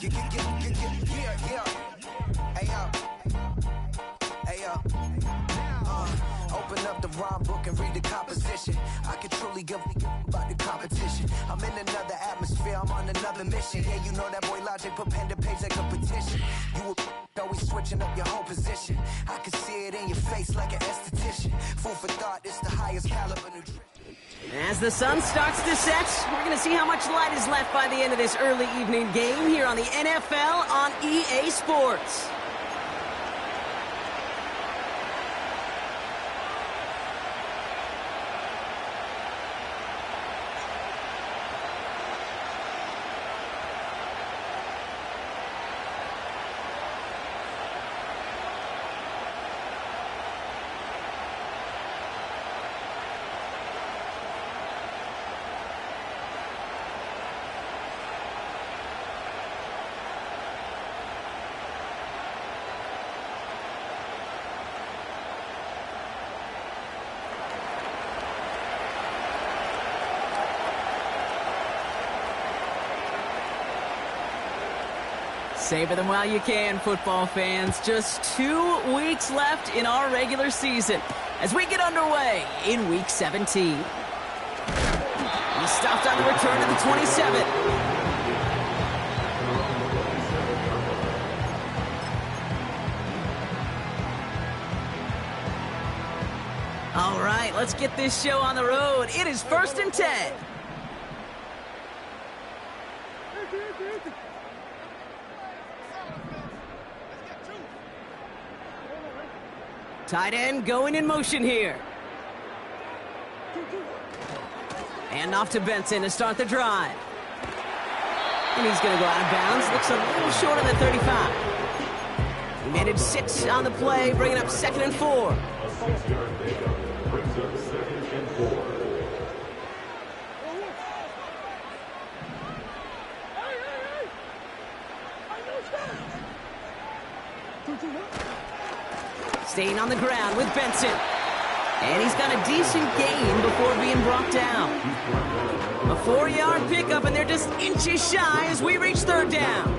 Yeah. Hey, open up the rhyme book and read the composition. I can truly give about the competition. I'm in another atmosphere, I'm on another mission. Yeah, you know that boy Logic put pen to page like a petition. You always switching up your whole position. I can see it in your face like an esthetician. Food for thought, it's the highest caliber nutrition. As the sun starts to set, we're going to see how much light is left by the end of this early evening game here on the NFL on EA Sports. Savor them while you can, football fans. Just 2 weeks left in our regular season as we get underway in Week 17. He stopped on the return to the 27. All right, let's get this show on the road. It is 1st and 10. Tight end going in motion here. And off to Benson to start the drive. And he's going to go out of bounds. Looks a little short on the 35. He managed 6 on the play, bringing up 2nd and 4. Staying on the ground with Benson. And he's got a decent gain before being brought down. A 4-yard pickup, and they're just inches shy as we reach 3rd down.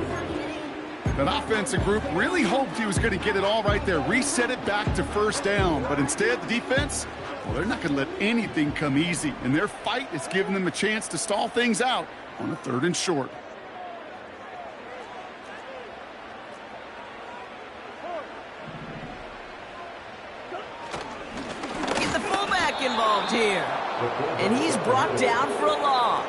That offensive group really hoped he was going to get it all right there, reset it back to 1st down. But instead, the defense, well, they're not going to let anything come easy. And their fight is giving them a chance to stall things out on a 3rd and short. Involved here, and he's brought down for a loss.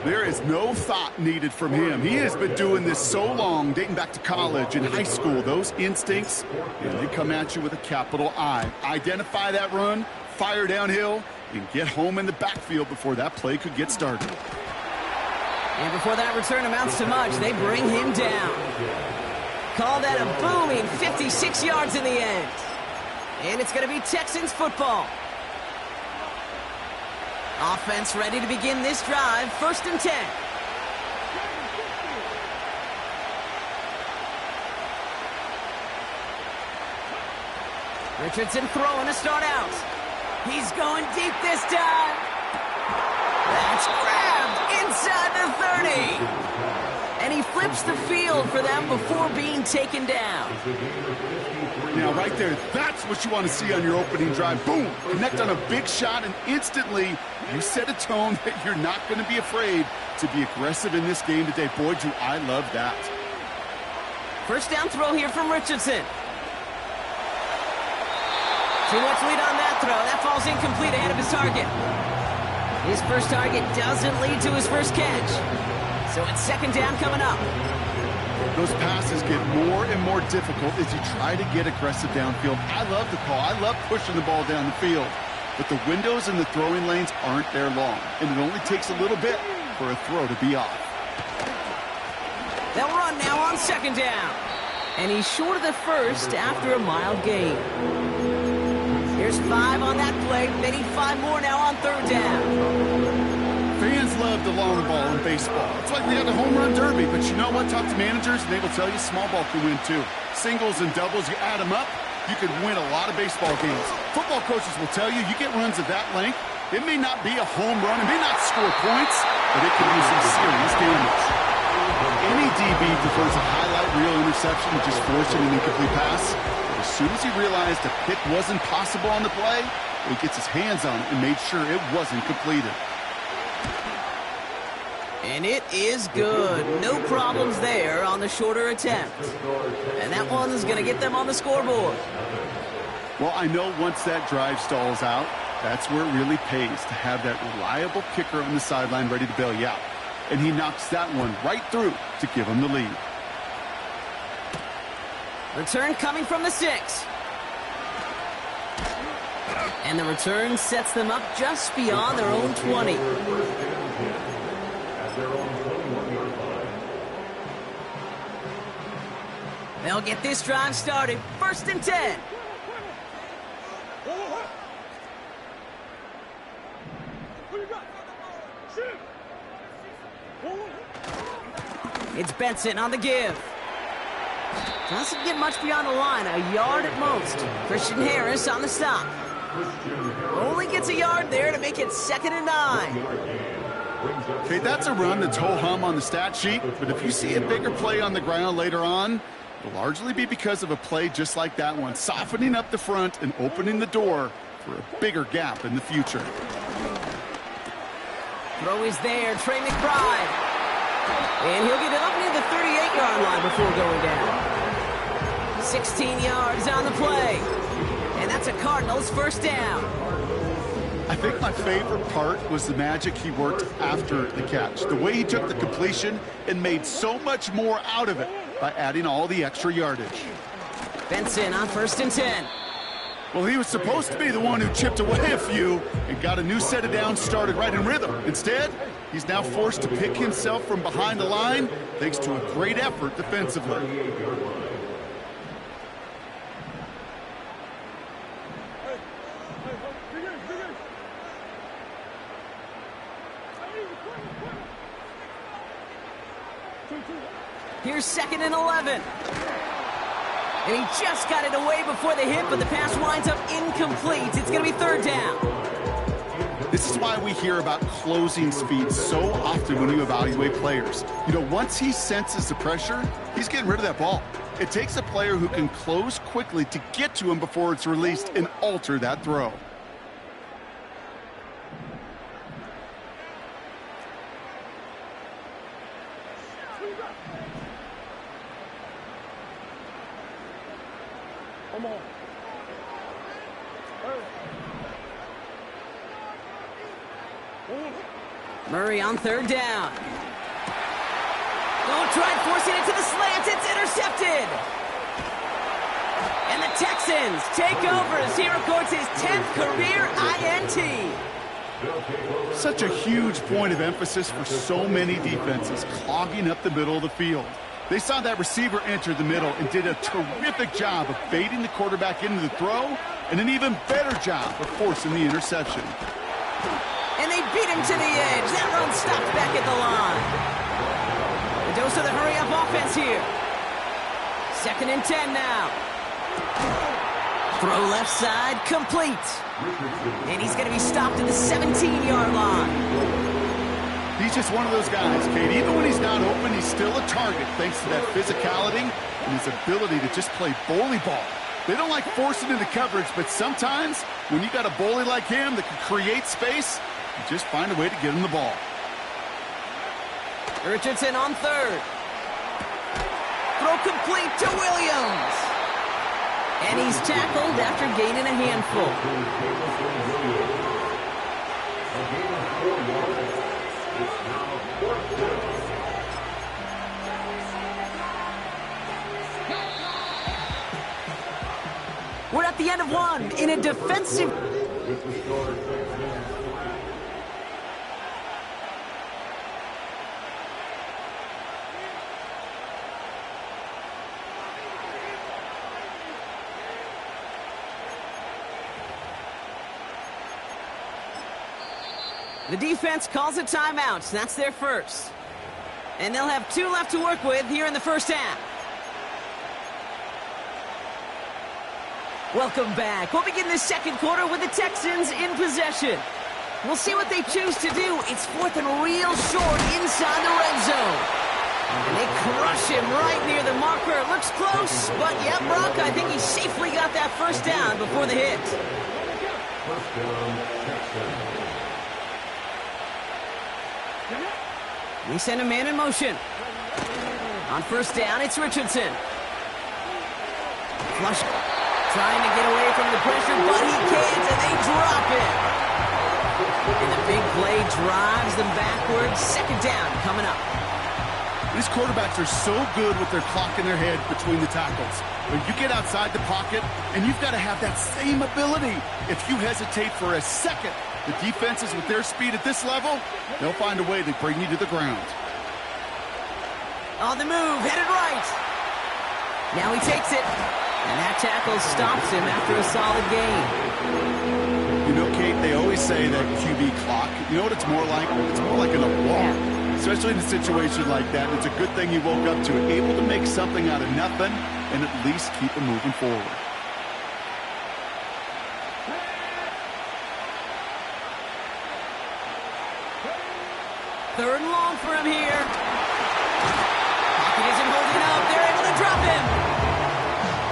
There is no thought needed from him. He has been doing this so long, dating back to college and high school. Those instincts, they come at you with a capital I. Identify that run, fire downhill, and get home in the backfield before that play could get started. And before that return amounts to much, they bring him down. Call that a booming 56 yards in the end. And it's going to be Texans football. Offense ready to begin this drive. 1st and 10. Richardson throwing to start out. He's going deep this time. That's grabbed inside the 30. And he flips the field for them before being taken down. Now, right there, that's what you want to see on your opening drive. Boom! Connect on a big shot, and instantly you set a tone that you're not going to be afraid to be aggressive in this game today. Boy, do I love that. 1st down throw here from Richardson. Too much lead on that throw. That falls incomplete ahead of his target. His first target doesn't lead to his first catch. So it's 2nd down coming up. Those passes get more and more difficult as you try to get aggressive downfield. I love the call. I love pushing the ball down the field. But the windows in the throwing lanes aren't there long. And it only takes a little bit for a throw to be off. They'll run now on 2nd down. And he's short of the 1st after a mild gain. Here's 5 on that play. They need 5 more now on 3rd down. Fans love the long ball in baseball. It's like we had the home run derby, but you know what? Talk to managers, and they will tell you small ball can win too. Singles and doubles, you add them up, you can win a lot of baseball games. Football coaches will tell you, you get runs of that length, it may not be a home run, it may not score points, but it can do some serious damage. Any DB prefers a highlight reel interception to just forcing an incomplete pass. But as soon as he realized a pick wasn't possible on the play, he gets his hands on it and made sure it wasn't completed. And it is good. No problems there on the shorter attempt. And that one's going to get them on the scoreboard. Well, I know once that drive stalls out, that's where it really pays to have that reliable kicker on the sideline ready to bail you out. And he knocks that one right through to give him the lead. Return coming from the 6. And the return sets them up just beyond their own 20. They'll get this drive started. 1st and 10. It's Benson on the give. Doesn't get much beyond the line, a yard at most. Christian Harris on the stop. Only gets a yard there to make it 2nd and 9. Okay, that's a run that's ho-hum on the stat sheet, but if you see a bigger play on the ground later on, it'll largely be because of a play just like that one, softening up the front and opening the door for a bigger gap in the future. Throw is there, Trey McBride. And he'll get it up near the 38-yard line before going down. 16 yards on the play. And that's a Cardinals 1st down. I think my favorite part was the magic he worked after the catch. The way he took the completion and made so much more out of it by adding all the extra yardage. Benson on 1st and 10. Well, he was supposed to be the one who chipped away a few and got a new set of downs started right in rhythm. Instead, he's now forced to pick himself from behind the line thanks to a great effort defensively. Here's 2nd and 11. And he just got it away before the hit, but the pass winds up incomplete. It's going to be 3rd down. This is why we hear about closing speed so often when you evaluate players. You know, once he senses the pressure, he's getting rid of that ball. It takes a player who can close quickly to get to him before it's released and alter that throw. Murray on 3rd down. Don't try forcing it to the slants. It's intercepted. And the Texans take over as he records his 10th career INT. Such a huge point of emphasis for so many defenses, clogging up the middle of the field. They saw that receiver enter the middle and did a terrific job of baiting the quarterback into the throw, and an even better job of forcing the interception. And they beat him to the edge. That run stopped back at the line. A dose of the hurry-up offense here. 2nd and 10 now. Throw left side, complete. And he's going to be stopped at the 17-yard line. He's just one of those guys, Kate. Even when he's not open, he's still a target thanks to that physicality and his ability to just play bully ball. They don't like forcing into coverage, but sometimes when you got a bully like him that can create space, you just find a way to get him the ball. Richardson on 3rd. Throw complete to Williams. And he's tackled after gaining a handful. We're at the end of one in a defensive... The defense calls a timeout. That's their first. And they'll have 2 left to work with here in the 1st half. Welcome back. We'll begin the 2nd quarter with the Texans in possession. We'll see what they choose to do. It's 4th and real short inside the red zone. And they crush him right near the marker. It looks close, but yeah, Brock, I think he safely got that first down before the hit. We send a man in motion. On first down, it's Richardson. Flush, trying to get away from the pressure, but he can't, and they drop it. And the big play drives them backwards. Second down coming up. These quarterbacks are so good with their clock in their head between the tackles. When you get outside the pocket, and you've got to have that same ability. If you hesitate for a second, the defenses with their speed at this level, they'll find a way to bring you to the ground. On the move, headed right. Now he takes it. And that tackle stops him after a solid gain. You know, Kate, they always say that QB clock, you know what it's more like? It's more like an alarm. Especially in a situation like that. It's a good thing you woke up to it, able to make something out of nothing and at least keep them moving forward. Third and long for him here. Pocket isn't holding up. They're able to drop him.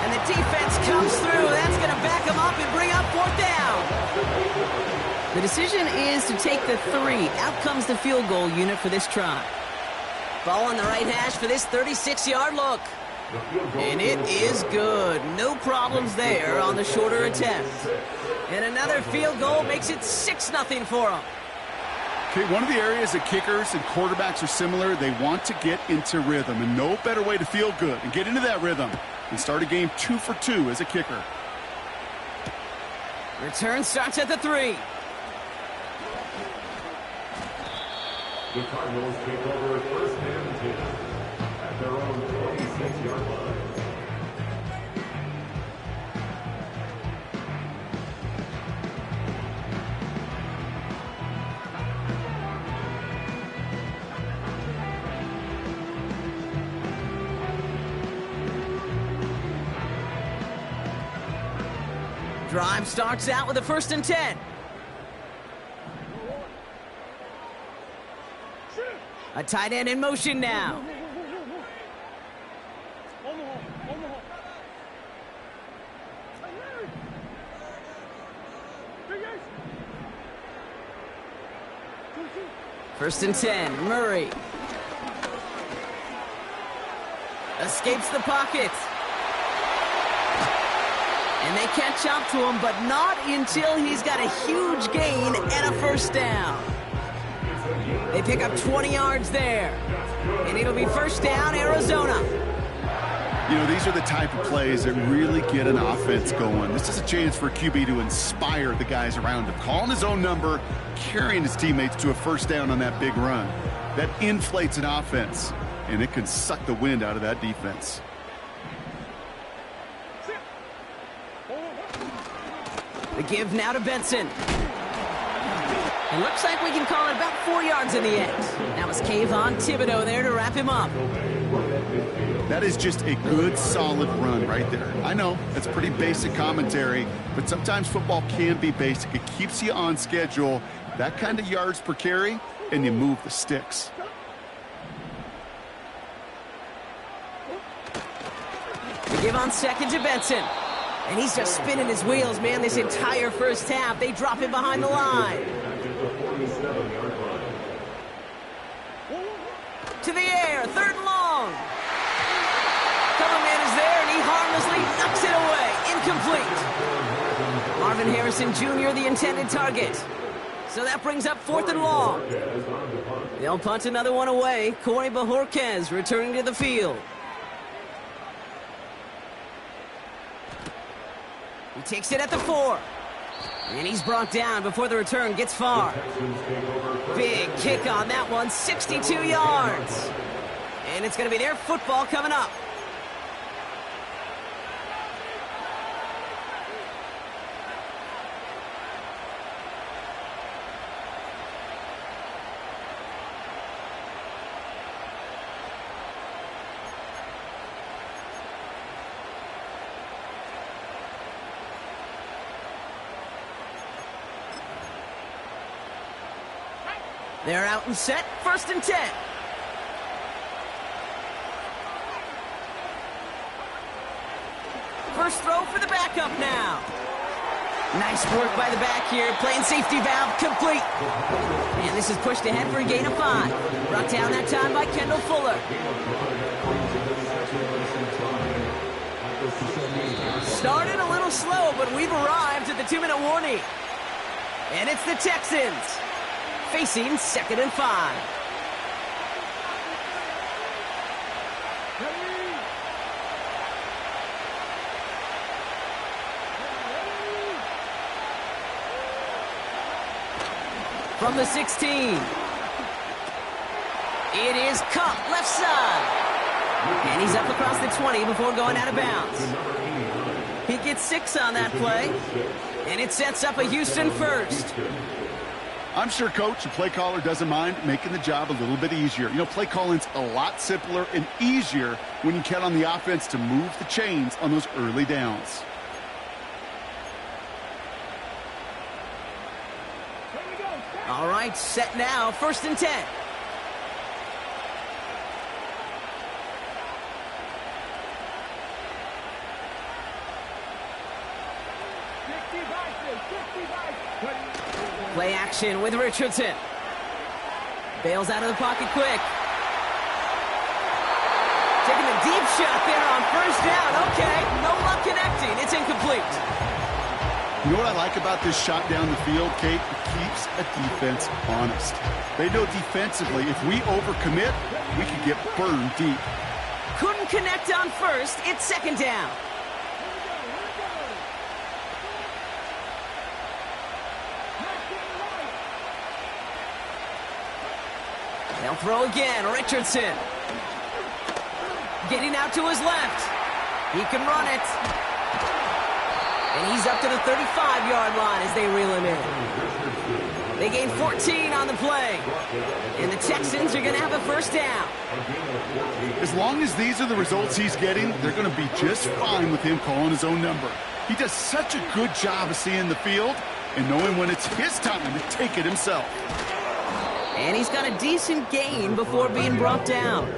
And the defense comes through. That's going to back him up and bring up fourth down. The decision is to take the 3. Out comes the field goal unit for this try. Ball on the right hash for this 36-yard look. And it is good. No problems there on the shorter attempt. And another field goal makes it 6-0 for them. Okay, one of the areas that kickers and quarterbacks are similar, they want to get into rhythm. And no better way to feel good and get into that rhythm than start a game 2 for 2 as a kicker. Return starts at the 3. The Cardinals take over first and 10 at their own 26-yard line. Drive starts out with a 1st and 10. A tight end in motion now. First and 10, Murray. Escapes the pocket. And they catch up to him, but not until he's got a huge gain and a first down. They pick up 20 yards there. And it'll be first down, Arizona. You know, these are the type of plays that really get an offense going. This is a chance for a QB to inspire the guys around him. Calling his own number, carrying his teammates to a first down on that big run. That inflates an offense, and it can suck the wind out of that defense. The give now to Benson. It looks like we can call it about 4 yards in the end. That was Kayvon Thibodeau there to wrap him up. That is just a good, solid run right there. I know, that's pretty basic commentary, but sometimes football can be basic. It keeps you on schedule, that kind of yards per carry, and you move the sticks. The give on second to Benson. And he's just spinning his wheels, man, this entire first half. They drop him behind the line. To the air, 3rd and long. Cover man is there, and he harmlessly knocks it away. Incomplete. Marvin Harrison Jr., the intended target. So that brings up 4th and long. They'll punt another one away. Corey Bajorquez returning to the field. He takes it at the 4. And he's brought down before the return gets far. Big kick on that one, 62 yards. And it's going to be their football coming up. They're out and set, 1st and 10. first throw for the backup now. Nice work by the back here, playing safety valve complete. And this is pushed ahead for a gain of 5. Brought down that time by Kendall Fuller. Started a little slow, but we've arrived at the 2-minute warning. And it's the Texans facing 2nd and 5. From the 16. It is Cup, left side. And he's up across the 20 before going out of bounds. He gets 6 on that play. And it sets up a Houston first. I'm sure Coach, the play caller, doesn't mind making the job a little bit easier. You know, play calling's a lot simpler and easier when you count on the offense to move the chains on those early downs. All right, set now, 1st and 10. Play action with Richardson. Bails out of the pocket quick. Taking a deep shot there on 1st down. Okay, no luck connecting. It's incomplete. You know what I like about this shot down the field, Kate? It keeps a defense honest. They know defensively, if we overcommit, we could get burned deep. Couldn't connect on 1st. It's 2nd down. They'll throw again. Richardson. Getting out to his left. He can run it. And he's up to the 35-yard line as they reel him in. They gain 14 on the play. And the Texans are going to have a 1st down. As long as these are the results he's getting, they're going to be just fine with him calling his own number. He does such a good job of seeing the field and knowing when it's his time to take it himself. And he's got a decent gain before being brought down.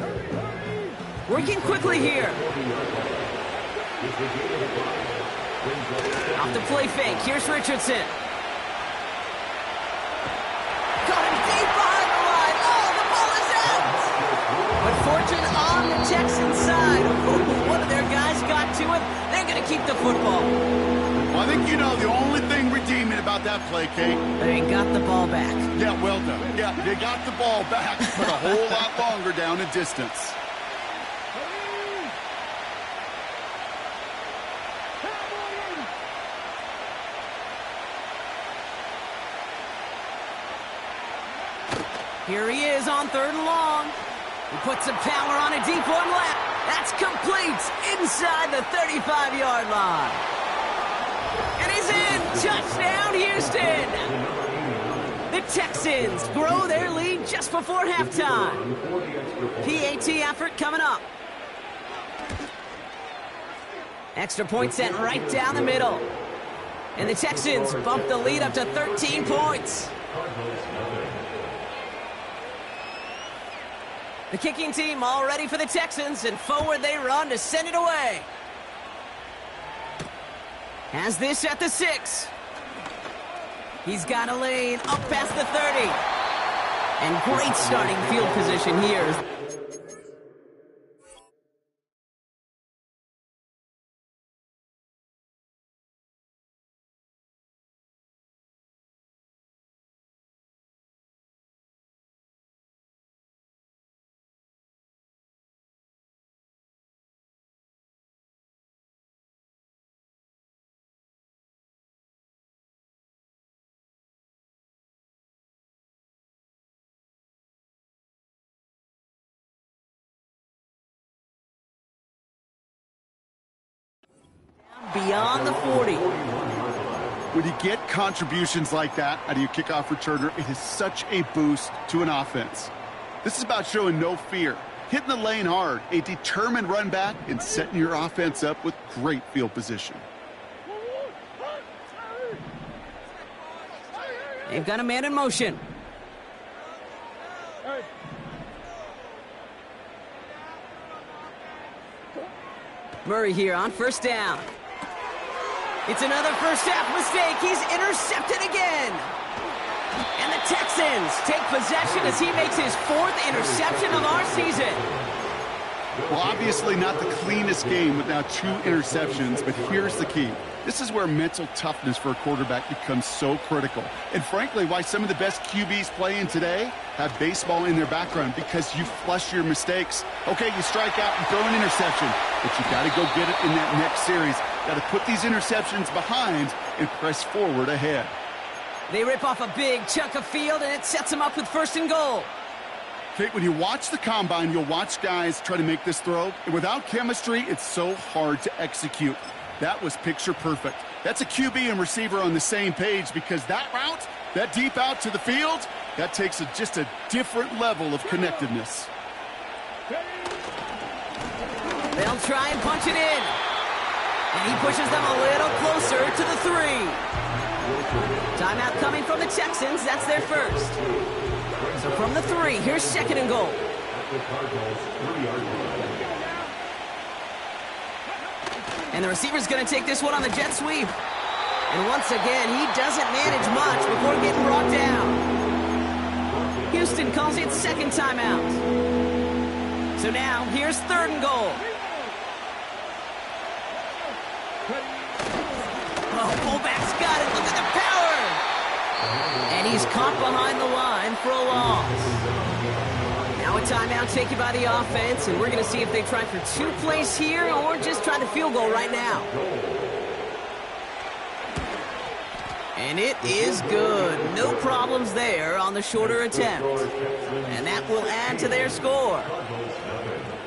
Working quickly here. Off the play fake. Here's Richardson. Got him deep behind the line. Oh, the ball is out. But fortune on the Texans side. Ooh, one of their guys got to it. They're going to keep the football. Well, I think you know the only thing redeeming about that play, Kate. They got the ball back. Yeah, well done. Yeah, they got the ball back, but a whole lot longer down in distance. Here he is on 3rd and long. He puts some power on a deep one left. That's complete inside the 35-yard line. And he's in. Touchdown, Houston. The Texans grow their lead just before halftime. PAT effort coming up. Extra point sent right down the middle. And the Texans bump the lead up to 13 points. The kicking team all ready for the Texans, and forward they run to send it away. Has this at the 6. He's got a lane up past the 30. And great starting field position here. Beyond the 40. When you get contributions like that out of your kickoff returner, it is such a boost to an offense. This is about showing no fear, hitting the lane hard, a determined run back, and setting your offense up with great field position. They've got a man in motion. Murray here on 1st down. It's another first half mistake. He's intercepted again. And the Texans take possession as he makes his 4th interception of our season. Well, obviously not the cleanest game with now 2 interceptions, but here's the key. This is where mental toughness for a quarterback becomes so critical. And frankly, why some of the best QBs playing today have baseball in their background, because you flush your mistakes. Okay, you strike out and throw an interception, but you got to go get it in that next series. Got to put these interceptions behind and press forward ahead. They rip off a big chunk of field, and it sets them up with 1st and goal. Kate, when you watch the combine, you'll watch guys try to make this throw, and without chemistry, it's so hard to execute. That was picture perfect. That's a QB and receiver on the same page, because that route, that deep out to the field, that takes just a different level of connectedness. They'll try and punch it in. And he pushes them a little closer to the 3. Timeout coming from the Texans. That's their first. So from the 3, here's 2nd and goal. And the receiver's going to take this one on the jet sweep. And once again, he doesn't manage much before getting brought down. Houston calls it 2nd timeout. So now, here's 3rd and goal. Oh, fullback's got it. Look at the power. And he's caught behind the line for a loss. Now a timeout taken by the offense, and we're going to see if they try for 2 plays here or just try the field goal right now. And it is good. No problems there on the shorter attempt. And that will add to their score.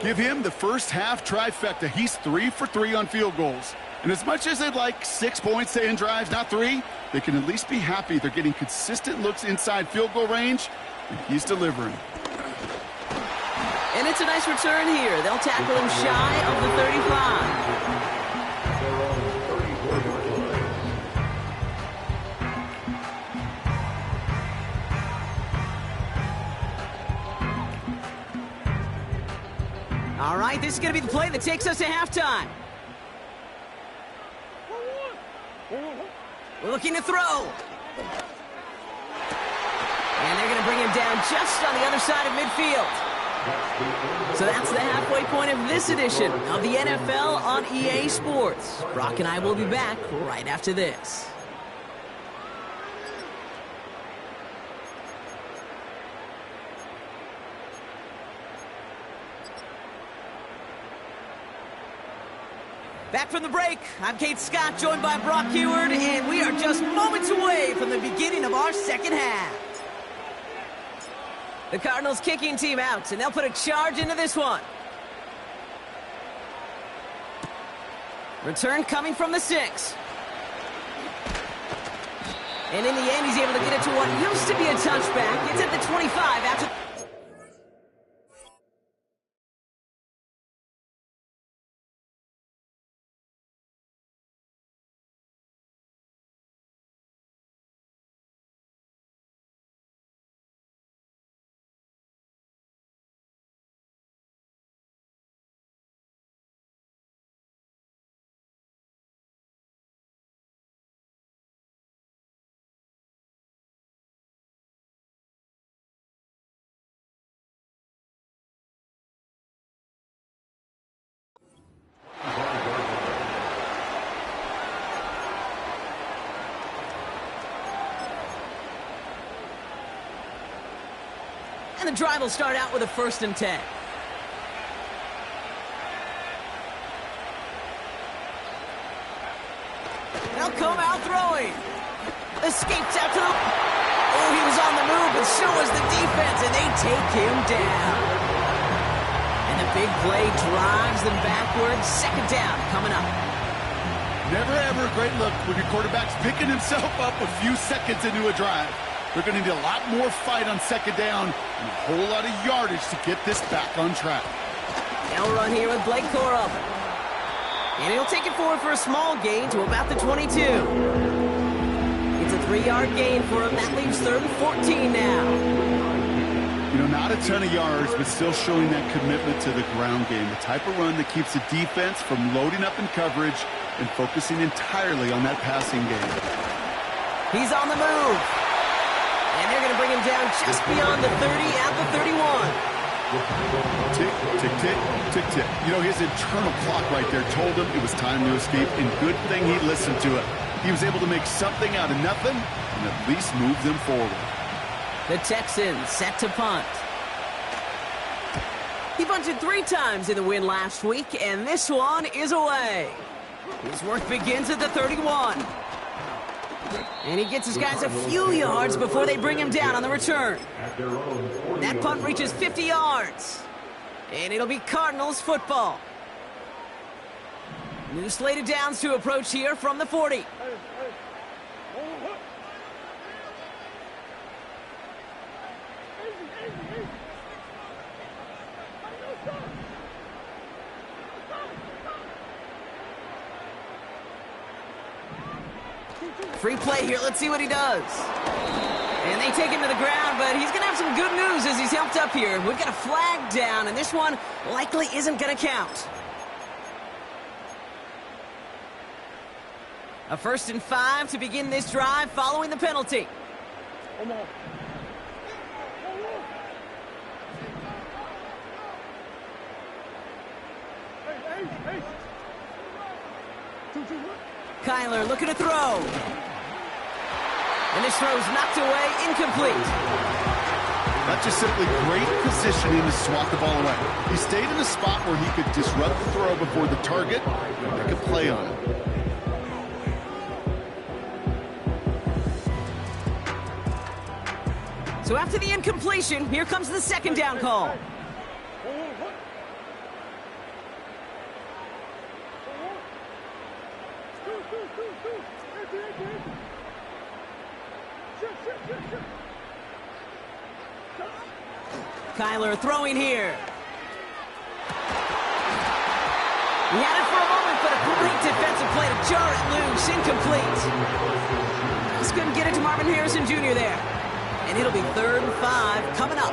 Give him the first half trifecta. He's 3 for 3 on field goals. And as much as they'd like 6 points to end drives, not 3, they can at least be happy they're getting consistent looks inside field goal range, and he's delivering. And it's a nice return here. They'll tackle him shy of the 35. All right, this is going to be the play that takes us to halftime. Looking to throw. And they're going to bring him down just on the other side of midfield. So that's the halfway point of this edition of the NFL on EA Sports. Brock and I will be back right after this. Back from the break, I'm Kate Scott, joined by Brock Heward, and we are just moments away from the beginning of our second half. The Cardinals kicking team out, and they'll put a charge into this one. Return coming from the 6. And in the end, he's able to get it to what used to be a touchback. It's at the 25 after... And the drive will start out with a 1st and 10. They'll come out throwing. Escapes out to the... Oh, he was on the move, but so was the defense, and they take him down. And the big play drives them backwards. 2nd down coming up. Never ever a great look when your quarterback's picking himself up a few seconds into a drive. They're going to need a lot more fight on 2nd down and a whole lot of yardage to get this back on track. Now run here with Blake Corum. And he'll take it forward for a small gain to about the 22. It's a 3-yard gain for him. That leaves 3rd and 14 now. You know, Not a ton of yards, but still showing that commitment to the ground game. The type of run that keeps the defense from loading up in coverage and focusing entirely on that passing game. He's on the move. And they're going to bring him down just beyond the 30 at the 31. Tick, tick, tick, tick, tick. You know, his internal clock right there told him it was time to escape, and good thing he listened to it. He was able to make something out of nothing and at least move them forward. The Texans set to punt. He punted 3 times in the win last week, and this one is away. His work begins at the 31. And he gets his guys a few yards before they bring him down on the return. That punt reaches 50 yards. And it'll be Cardinals football. New slated downs to approach here from the 40. Free play here. Let's see what he does. And they take him to the ground, but he's going to have some good news as he's helped up here. We've got a flag down, and this one likely isn't going to count. A 1st and 5 to begin this drive following the penalty. Kyler looking to throw. And this throw is knocked away, incomplete. That's just simply great positioning to swat the ball away. He stayed in a spot where he could disrupt the throw before the target and make a play on it. So after the incompletion, here comes the 2nd down call. Kyler throwing here. He had it for a moment, but a great defensive play to jar it loose. Incomplete. Just couldn't get it to Marvin Harrison Jr. there. And it'll be 3rd and 5 coming up.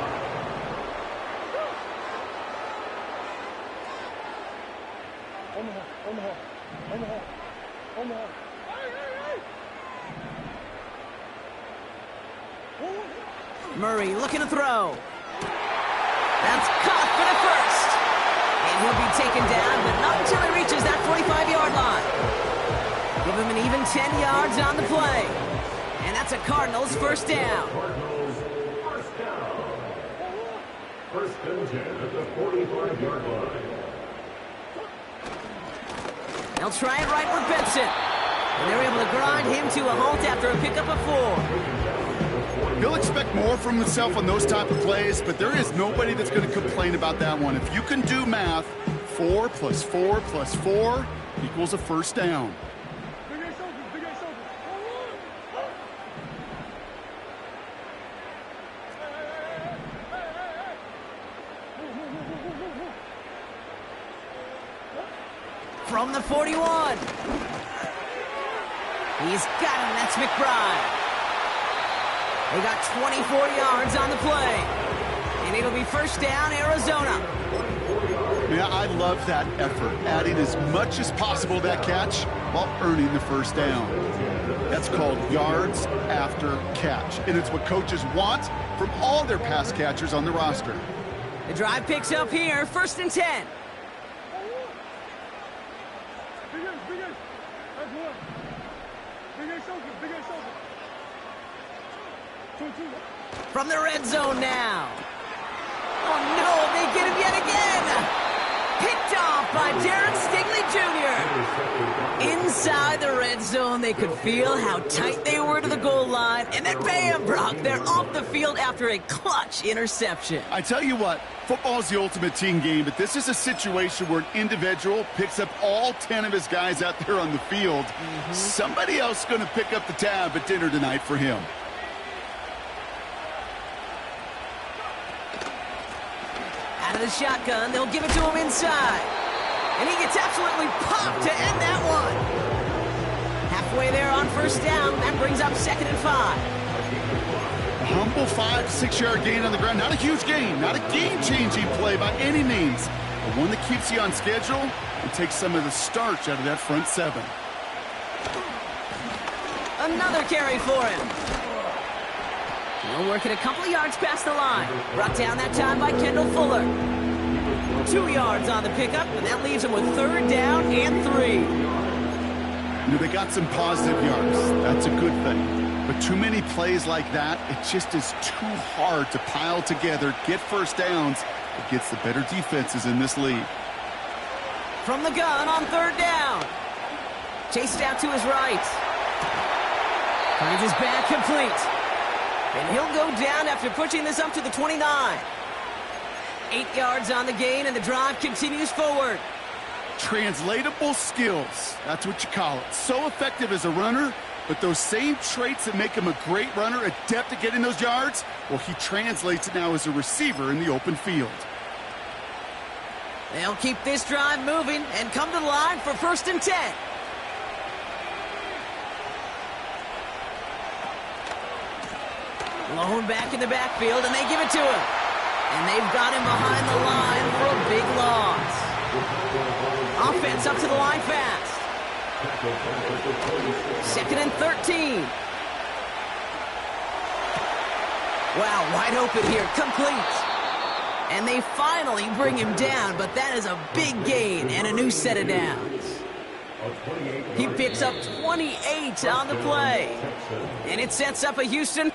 Murray looking to throw. That's caught for the 1st. And he'll be taken down, but not until he reaches that 45-yard line. Give him an even 10 yards on the play. And that's a Cardinals 1st down. Cardinals first down. 1st and 10 at the 45-yard line. They'll try it right with Benson. And they're able to grind him to a halt after a pickup of 4. He'll expect more from himself on those type of plays, but there is nobody that's going to complain about that one. If you can do math, 4 plus 4 plus 4 equals a 1st down. From the 41. He's got him. That's McBride. They got 24 yards on the play. And it'll be 1st down, Arizona. Yeah, I love that effort, adding as much as possible to that catch while earning the 1st down. That's called yards after catch. And it's what coaches want from all their pass catchers on the roster. The drive picks up here, 1st and 10. From the red zone now. Oh, no, they get him yet again. Picked off by Darren Stingley Jr. Inside the red zone, they could feel how tight they were to the goal line. And then bam, Brock, they're off the field after a clutch interception. I tell you what, football is the ultimate team game, but this is a situation where an individual picks up all 10 of his guys out there on the field. Somebody else is going to pick up the tab at dinner tonight for him. Out of the shotgun, they'll give it to him inside. And he gets absolutely popped to end that one. Halfway there on 1st down, that brings up 2nd and 5. Humble 5 to 6 yard gain on the ground. Not a huge gain, not a game-changing play by any means, but one that keeps you on schedule and takes some of the starch out of that front seven. Another carry for him. He'll work it a couple of yards past the line. Brought down that time by Kendall Fuller. 2 yards on the pickup, and that leaves him with 3rd down and 3. You know, they got some positive yards. That's a good thing. But too many plays like that, it just is too hard to pile together, get first downs against the better defenses in this league. From the gun on 3rd down. Chased out to his right. Finds his back complete. And he'll go down after pushing this up to the 29. 8 yards on the gain, and the drive continues forward. Translatable skills, that's what you call it. So effective as a runner, but those same traits that make him a great runner, adept at getting those yards, well, he translates it now as a receiver in the open field. They'll keep this drive moving and come to the line for 1st and 10. Lone back in the backfield, and they give it to him. And they've got him behind the line for a big loss. Offense up to the line fast. 2nd and 13. Wow, wide open here, complete. And they finally bring him down, but that is a big gain and a new set of downs. He picks up 28 on the play. And it sets up a Houston.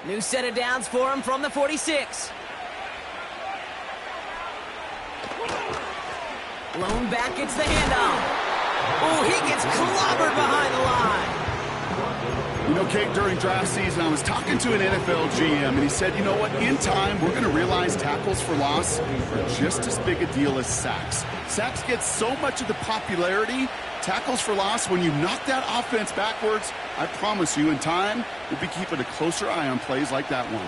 New set of downs for him from the 46. Lone back gets the handoff. Oh, he gets clobbered behind the line. You know, Kate, during draft season, I was talking to an NFL GM, and he said, you know what, in time, we're going to realize tackles for loss are just as big a deal as sacks. Sacks get so much of the popularity. Tackles for loss, when you knock that offense backwards, I promise you, in time, we'll be keeping a closer eye on plays like that one.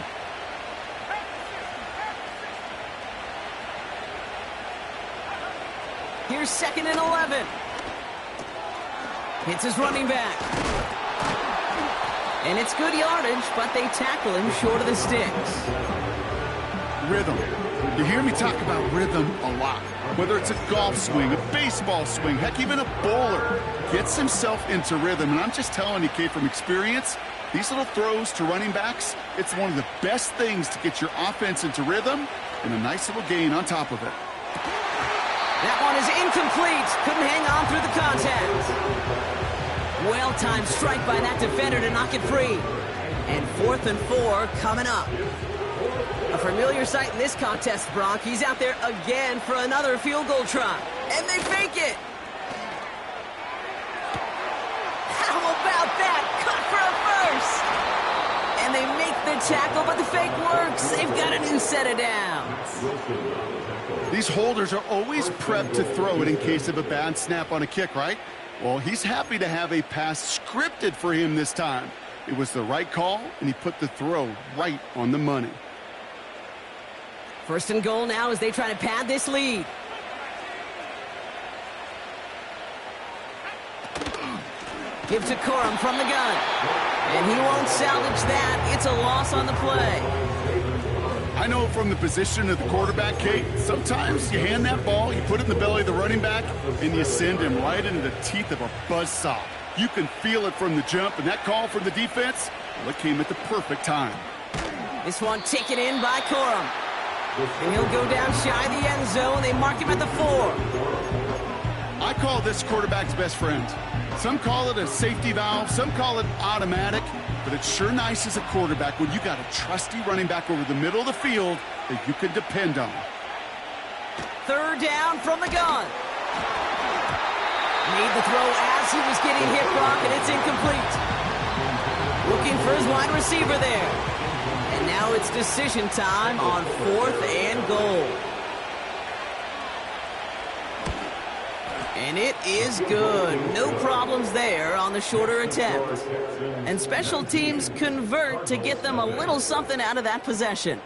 Here's 2nd and 11. Hits his running back. And it's good yardage, but they tackle him short of the sticks. Rhythm. You hear me talk about rhythm a lot. Whether it's a golf swing, a baseball swing, heck, even a bowler gets himself into rhythm. And I'm just telling you, Kate, from experience, these little throws to running backs, it's one of the best things to get your offense into rhythm and a nice little gain on top of it. That one is incomplete. Couldn't hang on through the contact. Well-timed strike by that defender to knock it free. And 4th and 4 coming up. A familiar sight in this contest, Brock. He's out there again for another field goal try. And they fake it. How about that? Cut for a 1st. And they make the tackle, but the fake works. They've got a new set of downs. These holders are always prepped to throw it in case of a bad snap on a kick, right? Well, he's happy to have a pass scripted for him this time. It was the right call, and he put the throw right on the money. 1st and goal now as they try to pad this lead. Give to Corum from the gun. And he won't salvage that. It's a loss on the play. I know from the position of the quarterback, Kate, sometimes you hand that ball, you put it in the belly of the running back, and you send him right into the teeth of a buzzsaw. You can feel it from the jump, and that call from the defense, well, it came at the perfect time. This one taken in by Corum. And he'll go down shy of the end zone. They mark him at the 4. I call this quarterback's best friend. Some call it a safety valve, some call it automatic, but it's sure nice as a quarterback when you got a trusty running back over the middle of the field that you can depend on. 3rd down from the gun. Made the throw as he was getting hit, Brock, and it's incomplete. Looking for his wide receiver there. And now it's decision time on 4th and goal. And it is good. No problems there on the shorter attempt. And special teams convert to get them a little something out of that possession.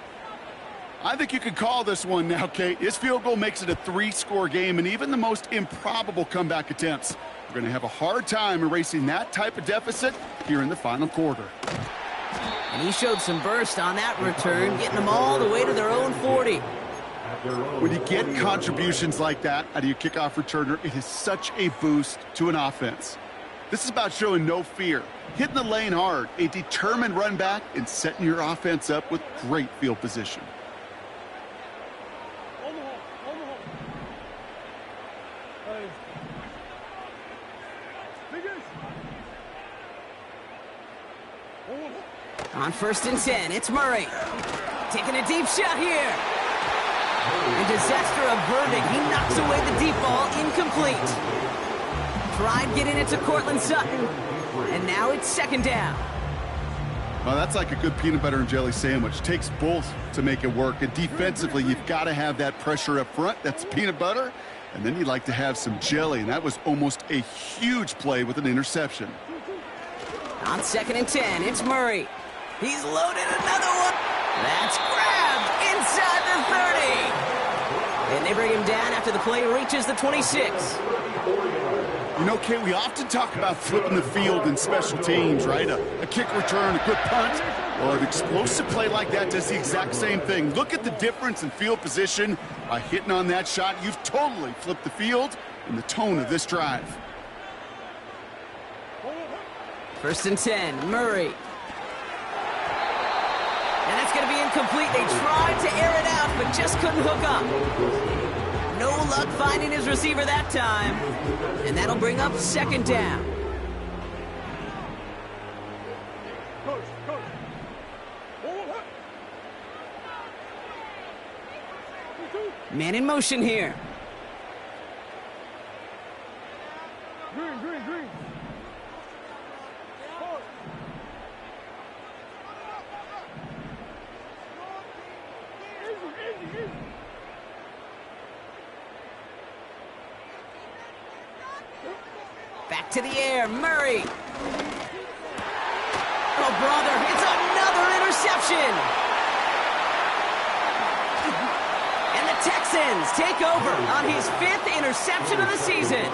I think you could call this one now, Kate. His field goal makes it a 3-score game, and even the most improbable comeback attempts are going to have a hard time erasing that type of deficit here in the final quarter. And he showed some burst on that return, getting them all the way to their own 40. When you get contributions like that out of your kickoff returner, it is such a boost to an offense. This is about showing no fear, hitting the lane hard, a determined run back, and setting your offense up with great field position. On 1st and 10, it's Murray. Taking a deep shot here. And disaster averted. He knocks away the deep ball, incomplete. Tried getting it to Cortland Sutton. And now it's 2nd down. Well, that's like a good peanut butter and jelly sandwich. Takes both to make it work. And defensively, you've got to have that pressure up front. That's peanut butter. And then you'd like to have some jelly. And that was almost a huge play with an interception. On 2nd and 10, it's Murray. He's loaded another one. That's grabbed inside the 30. And they bring him down after the play reaches the 26. You know, Kate, we often talk about flipping the field in special teams, right? A kick return, a good punt, or an explosive play like that does the exact same thing. Look at the difference in field position. By hitting on that shot, you've totally flipped the field and the tone of this drive. 1st and 10, Murray. And that's going to be incomplete. They tried to air it out, but just couldn't hook up. No luck finding his receiver that time. And that'll bring up 2nd down. Man in motion here. Green. Back to the air, Murray. Oh, brother, it's another interception. And the Texans take over on his 5th interception of the season.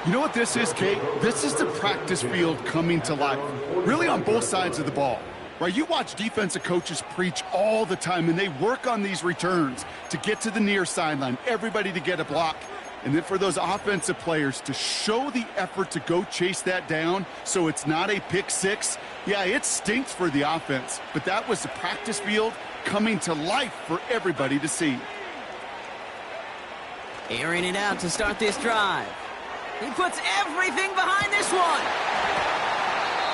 You know what this is, Kate? This is the practice field coming to life, really on both sides of the ball. Right, you watch defensive coaches preach all the time, and they work on these returns to get to the near sideline, everybody to get a block. And then for those offensive players to show the effort to go chase that down so it's not a pick six, yeah, it stinks for the offense. But that was the practice field coming to life for everybody to see. Airing it out to start this drive. He puts everything behind this one.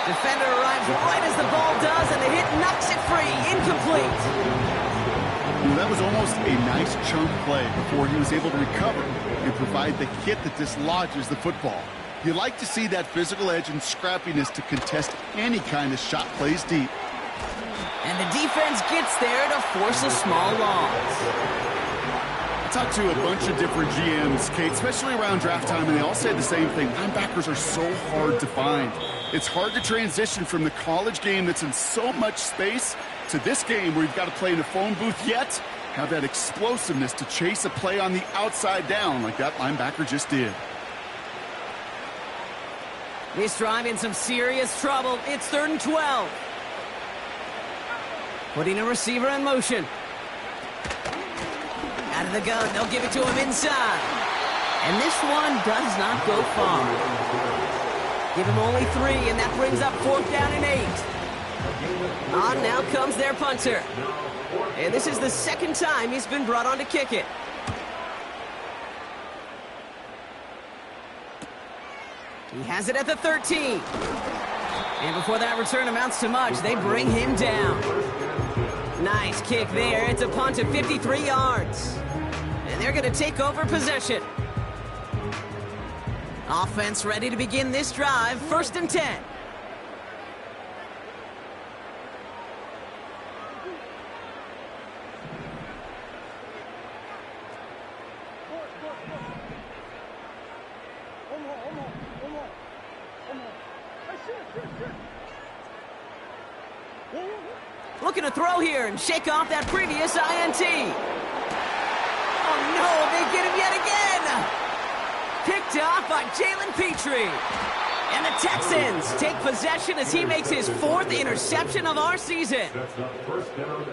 Defender arrives right as the ball does, and the hit knocks it free. Incomplete. Well, that was almost a nice chunk play before he was able to recover and provide the hit that dislodges the football. You like to see that physical edge and scrappiness to contest any kind of shot plays deep. And the defense gets there to force a small loss. I talked to a bunch of different GMs, Kate, especially around draft time, and they all say the same thing. Linebackers are so hard to find. It's hard to transition from the college game that's in so much space to this game where you've got to play in a phone booth, yet have that explosiveness to chase a play on the outside down like that linebacker just did. This drive in some serious trouble. It's 3rd and 12. Putting a receiver in motion. Out of the gun, they'll give it to him inside. And this one does not go far. Give him only 3, and that brings up 4th down and 8. On now comes their punter. And this is the 2nd time he's been brought on to kick it. He has it at the 13. And before that return amounts to much, they bring him down. Nice kick there. It's a punt of 53 yards. And they're going to take over possession. Offense ready to begin this drive. 1st and 10. Looking to throw here and shake off that previous INT. Oh no, they get him yet again. Picked off by Jalen Petrie. And the Texans take possession as he makes his 4th interception of our season.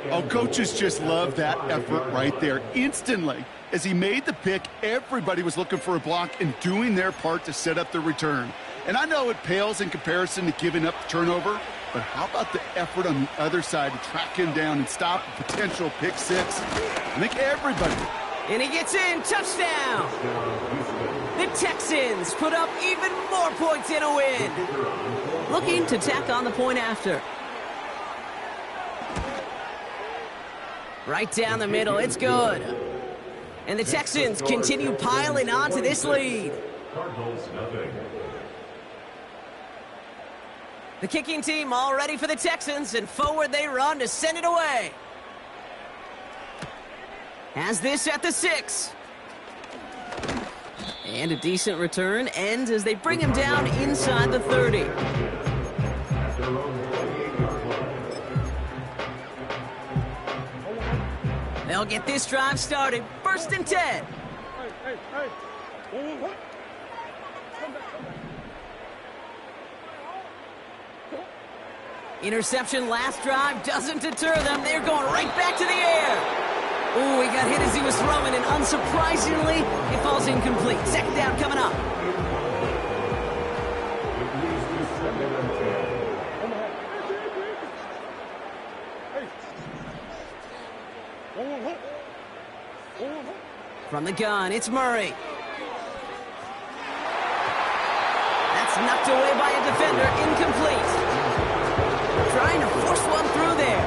Oh, coaches just love that effort right there. Instantly, as he made the pick, everybody was looking for a block and doing their part to set up the return. And I know it pales in comparison to giving up the turnover, but how about the effort on the other side to track him down and stop a potential pick 6? I think everybody. And he gets in, touchdown. The Texans put up even more points in a win. Looking to tack on the point after. Right down the middle, it's good. And the Texans continue piling onto this lead. The kicking team all ready for the Texans, and forward they run to send it away. Has this at the 6. And a decent return ends as they bring him down inside the 30. They'll get this drive started. 1st and 10. Interception last drive doesn't deter them. They're going right back to the air. Oh, he got hit as he was throwing, and unsurprisingly, it falls incomplete. 2nd down coming up. From the gun, it's Murray. That's knocked away by a defender, incomplete. Trying to force one through there.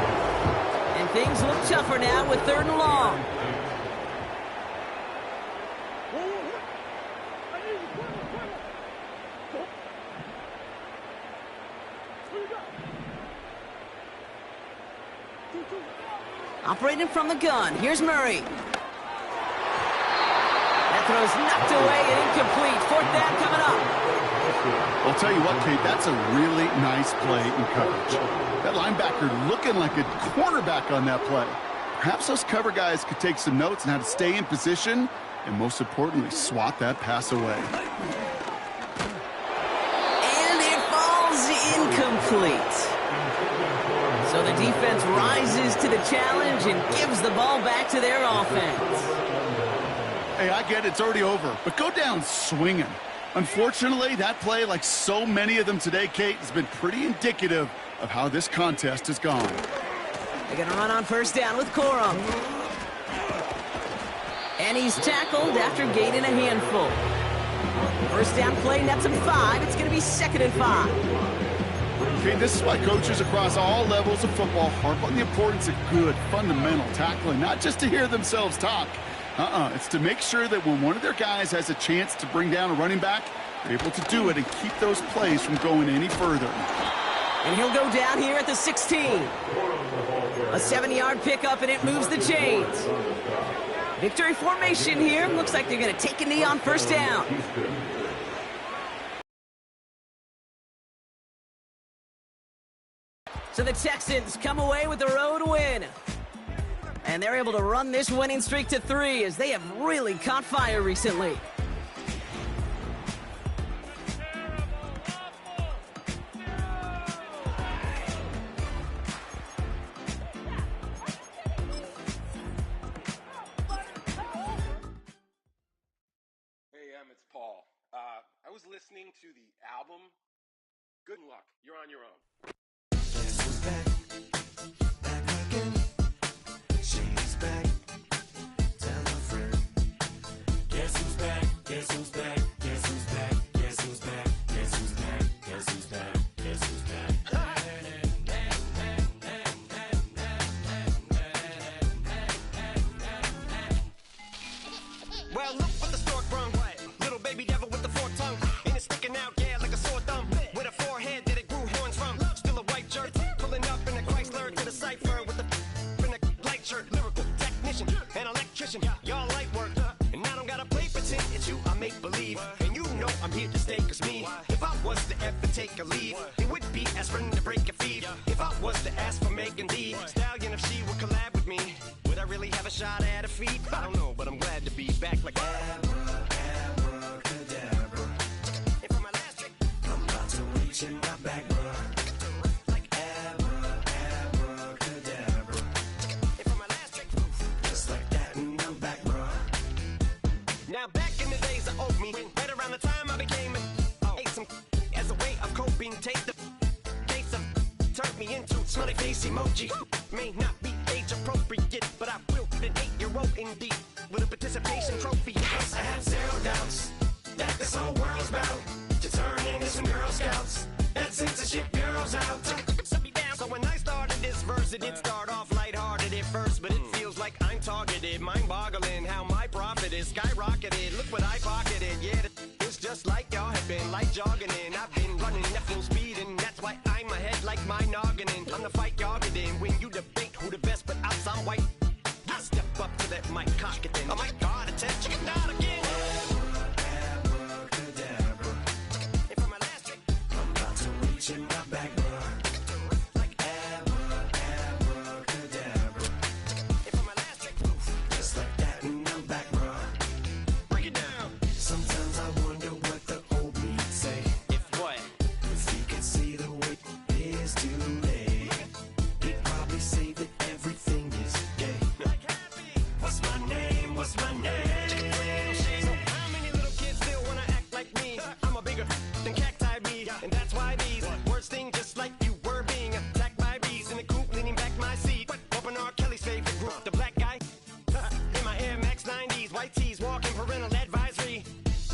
And things look tougher now with 3rd and long. Operating from the gun, here's Murray. That throw's knocked away and incomplete. 4th down coming up. I'll tell you what, Kate, that's a really nice play in coverage. That linebacker looking like a cornerback on that play. Perhaps those cover guys could take some notes on how to stay in position and, most importantly, swat that pass away. And it falls incomplete. So the defense rises to the challenge and gives the ball back to their offense. Hey, I get it, it's already over, but go down swinging. Unfortunately, that play, like so many of them today, Kate, has been pretty indicative of how this contest has gone. They're going to run on 1st down with Corum. And he's tackled after gaining a handful. 1st down play nets him 5. It's going to be 2nd and 5. Okay, this is why coaches across all levels of football harp on the importance of good, fundamental tackling, not just to hear themselves talk. It's to make sure that when one of their guys has a chance to bring down a running back, they're able to do it and keep those plays from going any further. And he'll go down here at the 16. A 7-yard pickup, and it moves the chains. Victory formation here. Looks like they're going to take a knee on 1st down. So the Texans come away with the road win. And they're able to run this winning streak to 3 as they have really caught fire recently. Hey, it's Paul. I was listening to the album. Good luck. You're on your own. Guess who's back? Back again. She's back. Tell a friend. Guess who's back? Guess who's back? Guess who's back? Guess who's back? Guess who's back? Guess who's back? Guess who's back? Well, look what the stork brung. Little baby devil with the forked tongue. And it's sticking out, yeah, like a sore thumb. With a forehead that it grew horns from. Still a white jerk. Pulling up in a Chrysler to the cipher with the in a light shirt. Lyrical technician, an electrician. Y'all light work. And I don't gotta play pretend. It's you I make believe. And you know I'm here to stay. Cause me, if I was to ever take a leave, it would be aspirin to break a feed. If I was to ask for Megan Thee Stallion, if she would collab with me, would I really have a shot at a feat? I don't know, but I'm glad to be back like abracadabra. And for my last trick, I'm about to reach in my back, bro. Like abracadabra. And for my last trick, just like that, and I'm back, bro. Now back in the days of old me, right around the time I became ate some as a way of coping. Take the case of turned me into smiley face emoji. May not be age appropriate, but I will be an 8-year-old indeed with a participation trophy. I have zero doubts that this whole world's bound to turn into some Girl Scouts. That censorship bureau's out. So when I started this verse, it did start off lighthearted at first, but it feels like I'm targeted. Mind-boggling how my profit is skyrocketed. Look what I pocketed. Yeah, it's just like y'all have been like jogging in. I've been running at full speed, and that's why I'm ahead like my noggin. I'm the fight y'all get in when you debate who the best, but I'm some white. I step up to that mic, cock it then. Oh my God, attention, not again. Abracadabra. And for my last trick, I'm about to reach in my back, bro. Like abracadabra. And for my last trick, just like that, and I'm back, bro. Break it down. Sometimes I wonder what the old me say. If what? If he could see the way it is today, he'd probably say that everything is gay. What's my name? What's my name? So how many little kids still wanna act like me? I'm a bigger than cacti bee, and that's why these words sting just like you were being attacked by bees in the coop, leaning back my seat. Open R. Kelly's favorite group, the black guy. In my Air Max 90s, white tees, walking parental advisory.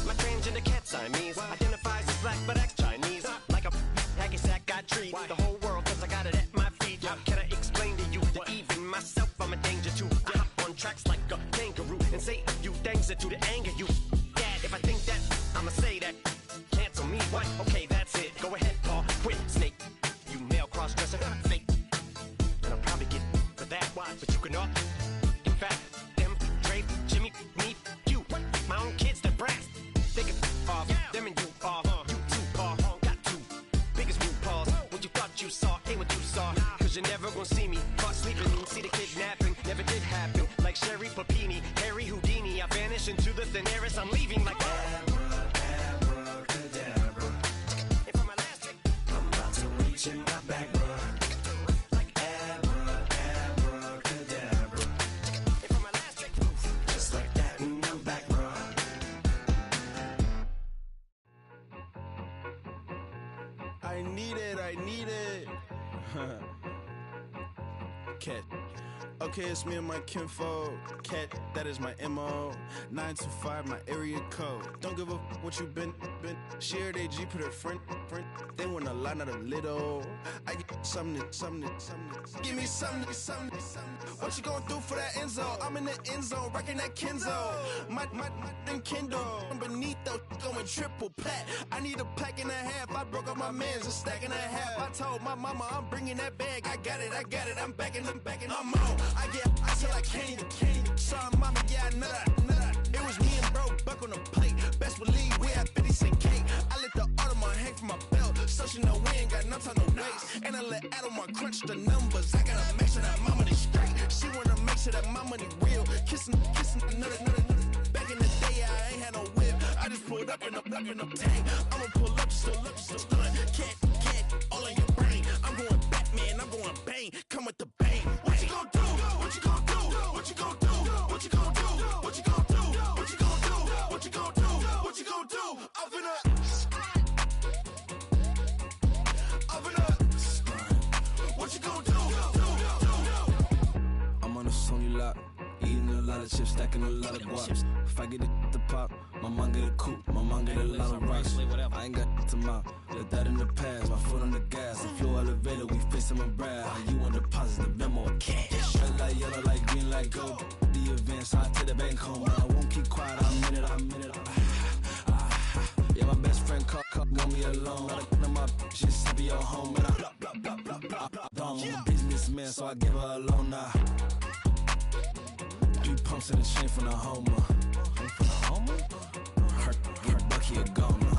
My transgender cat Siamese identifies as black but acts Chinese. Like a hacky sack got treat the whole world cause I got it at my feet. How can I explain to you that even myself I'm a danger to? I hop on tracks like a kangaroo and say a few things that do to anger you. Dad, if I think that, I'ma say that. Cancel me, what? Okay, that's it. Go ahead, Paul. Quit, snake. You male cross-dresser, fake. And I'll probably get for that, but you can all. In fact, them, Dre, Jimmy, me, you. My own kids, they're brass. They can off, them and you off. You too, Paul. Got two biggest root paws. What you thought you saw ain't what you saw. Cause you're never gonna see me caught sleeping. See the kidnapping, never did happen. Like Sherry Papini, Harry Houdini. I vanish into the thin air as I'm leaving like abracadabra. And for my last trick, I'm about to reach in my back, bro. Like abracadabra. And for my last trick, just like that, and I'm back, bro. I need it. Cat. Okay, it's me and my kinfolk. Cat, that is my MO. 925, my area code. Don't give a what you been. Shared AG, put her friend. They want a lot, not a little. I get something. Give me something. What you gonna do for that end zone? I'm in the end zone, rocking that Kenzo. My thing Kindle. Beneath though, going triple plat. I need a pack and a half. I broke up my man's a stack and a half. I told my mama I'm bringing that bag. I got it. I'm backing, I'm on. I get ice till I candy. Sorry, mama, yeah, I know that. It was me and bro, buck on the plate. Best believe we had 50 cent cake. I let the Audemars hang from my belt, so she know we ain't got no time to waste. And I let Adelmar crunch the numbers. I gotta make sure that my money straight. She wanna make sure that my money real. Kissing another. Back in the day, I ain't had no whip. I just pulled up in the tank. I'ma pull up just to stun. Cat, all in your brain. I'm going Batman, I'm going bang. Come with the bang. What you gonna do? What you gonna do? What you gonna do? What you gonna do? What you gonna do? What you gonna do? What you gonna do? What you gonna do? I'm finna. What you gonna do? I'm on a Sony lot, eating a lot of chips, stacking a lot of guaps. If I get it to pop, my mom get a coupe, my mom get a lot of rocks. I ain't got to mouth, let that in the past. My foot on the gas, the floor elevator, we facing my brad. How you want deposit the memo of cash? Red light, yellow light, green light, gold. The events, I take the bank home. I won't keep quiet, I'm in it. Yeah, my best friend called, want me alone. None of my just be your home, and I blah. I'm a businessman, so I give her a loan now. 3 pumps in the chain from the Homer. Her Bucky a goner.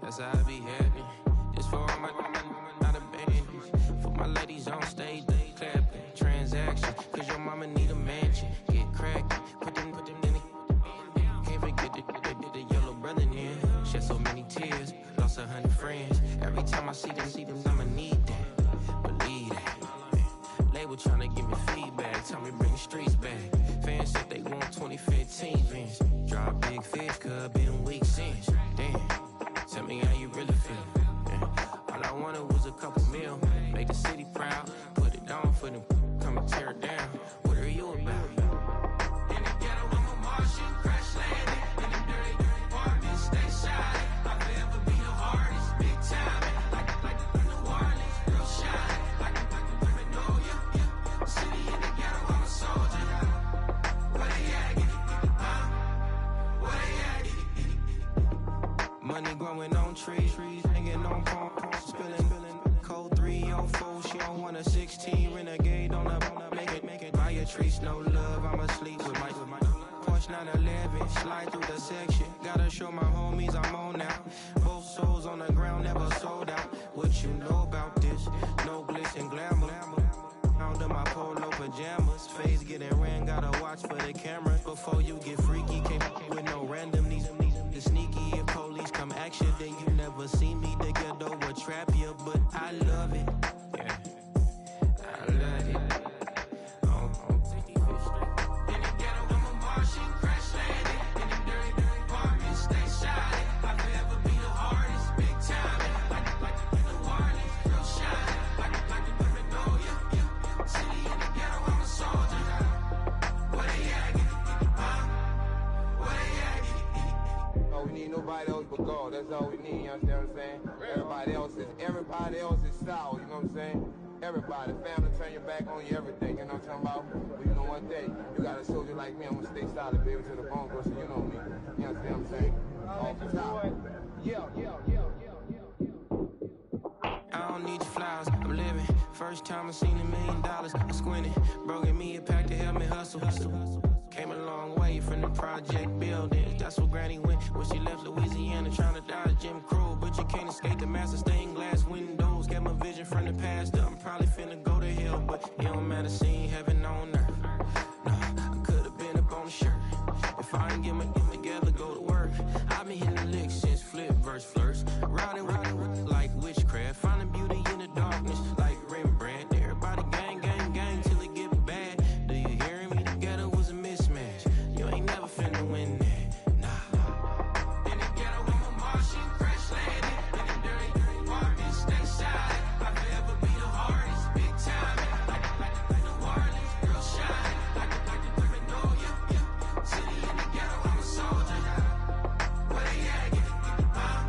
That's how I be happy. This for all my not abandoned. For my ladies on stage, they clapping. Transaction, cause your mama need a mansion. Get crackin', put them in the. Can't forget the yellow brother in. Shed so many tears, lost 100 friends. Every time I see them, I'ma need that. Believe that. Label tryna give me feedback, tell me bring the streets back. Fans said they want 2015 Vince. Drop big fish, cuz been weak since. Damn, tell me how you really feel. Yeah. All I wanted was a couple mil, make the city proud, put it on for them, come and tear it down. What are you about? In the ghetto, I'm a Martian, crash landing. In them dirty apartments, stay shining. I'll forever be the hardest, big time. Like New Orleans, real shine. Like women know you. City in the ghetto, I'm a soldier. Where they at? Huh? Where they at? Money growing on trees, hanging on palm, spilling. Code 304, she don't want a 16. Renegade on up, make it. Buy a trees, no love, I'ma sleep with my Porsche 911, slide through the section. Gotta show my homies I'm on now. Both souls on the ground, never sold out. What you know about this? No glitz and glamour. Under my polo pajamas, face getting ran, gotta watch for the cameras. Before you get freaky, can't with no random these sneaky. If police come action, then you never see me. The ghetto will trap you, but I love it. Yeah, I love it. On 65th Street. In the ghetto, I'm a Martian, crash landing. In them dirty apartments, stay shining. I'll forever be the hardest, big time. Like New Orleans, real shine. Like the women know you. City in the ghetto, I'm a soldier. Where they at? Huh? Where they at? Oh, we need nobody else but God. That's all we need, you understand what I'm saying? Everybody else is sour, you know what I'm saying? Everybody, family, turn your back on you, everything, you know what I'm talking about? But you know one day, you got a soldier like me, I'm gonna stay solid, baby, to the bone, bro, so you know me. You understand what I'm saying? Off the top. Yeah. I don't need your flowers, I'm living. First time I seen $1 million, I squinted. Broken me a pack to help me hustle. Came a long way from the project buildings. That's where Granny went when she left Louisiana, trying to dodge Jim Crow. But you can't escape the master stained glass windows. Got my vision from the past. I'm probably finna go to hell, but it don't matter, seeing heaven on earth. No, I could've been up on the shirt. If I ain't get my get together, go to work. I've been hitting the licks since flip verse flirts. Riding like witchcraft, finding beauty in the darkness like Rembrandt. Everybody gang till it get bad. Do you hear me? The ghetto was a mismatch. You ain't never finna win that. Nah. In the ghetto, I'm a Martian, crash landing. In them dirty apartments, stay shining. I'll forever be the hardest, big time. Like New Orleans, real shine. Like the women know you. City in the ghetto, I'm a soldier. Where they at? Huh?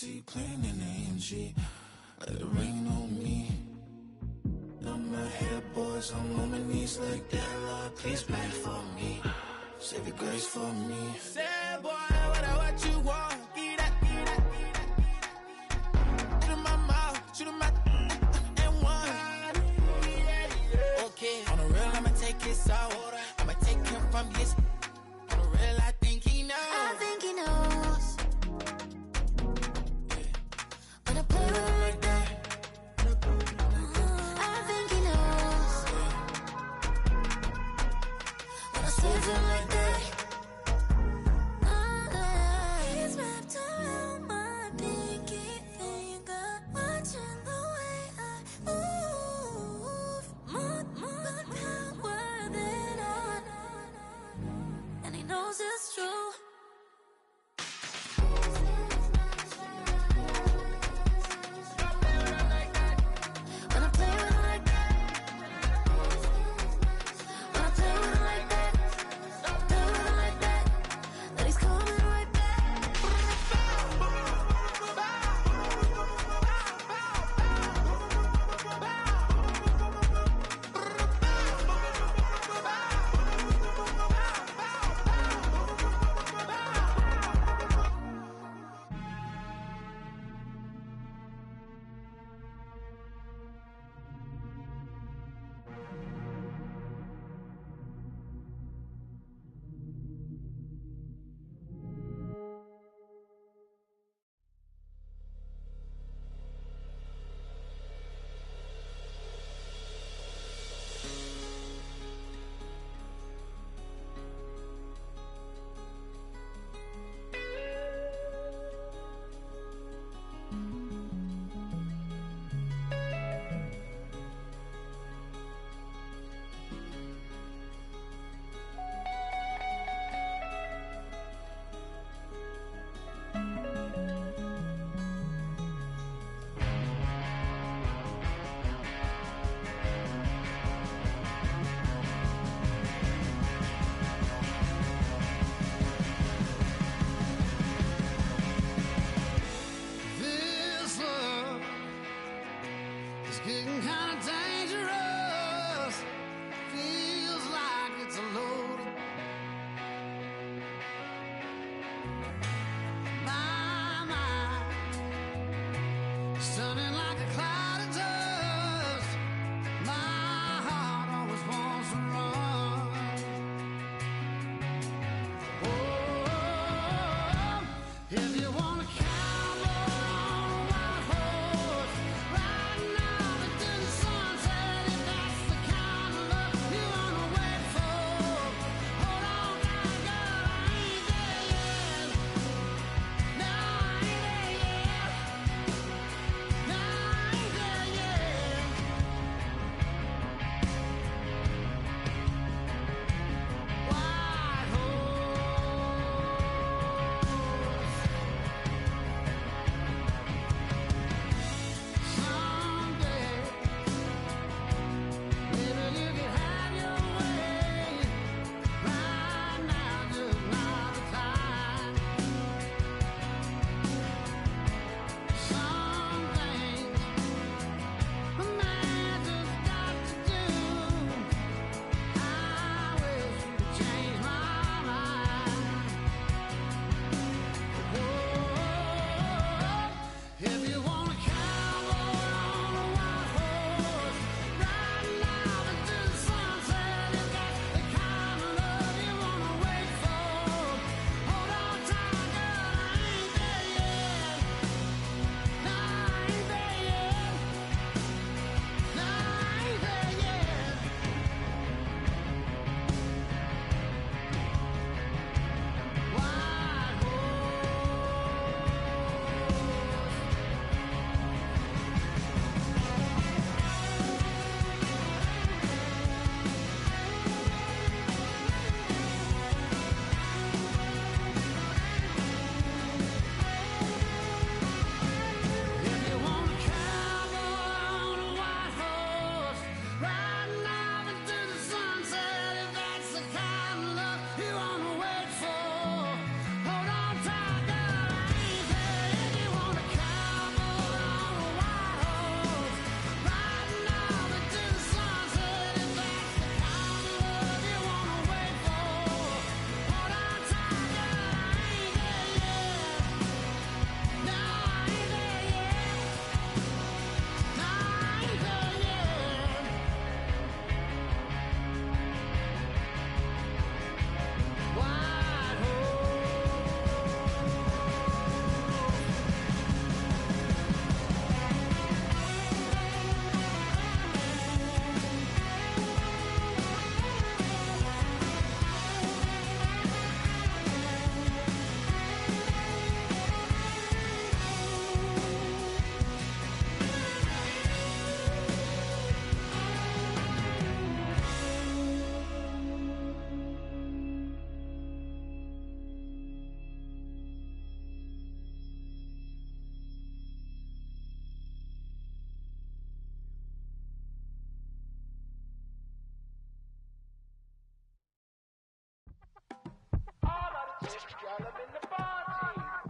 playing in AMG. Let it rain on me. I'm not here, boys. I'm on my knees like that. Lord, please pray for me. Save your grace for me. Say, boy, what you want? Give that. Shoot in my mouth, shoot in my and one. Okay, on the real, I'ma take his out. I'ma take him from his. On the real, I think he knows. I think he knows. When I play with him like that, I think he knows. When I save him like that. He's wrapped around my pinky finger, watching the way I move. More power than on, and he knows it's true. When I play with him like that, when I play with him like that, play with him like that, that he's coming right back. This love is getting kind of dangerous. Feels like it's a load. My mind is turning like a cloud of dust. My heart always wants to run. Oh, if you want to cowboy on a white horse, riding out into the sunset.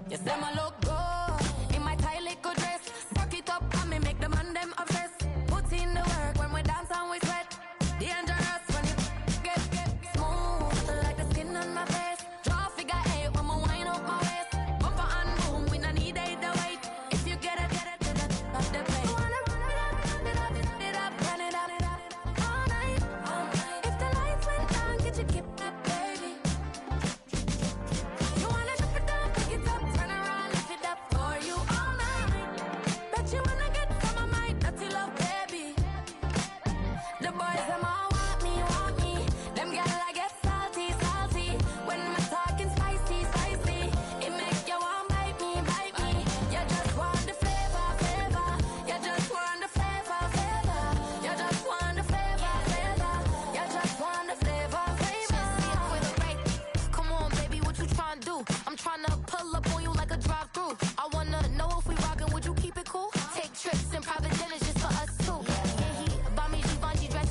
You say my look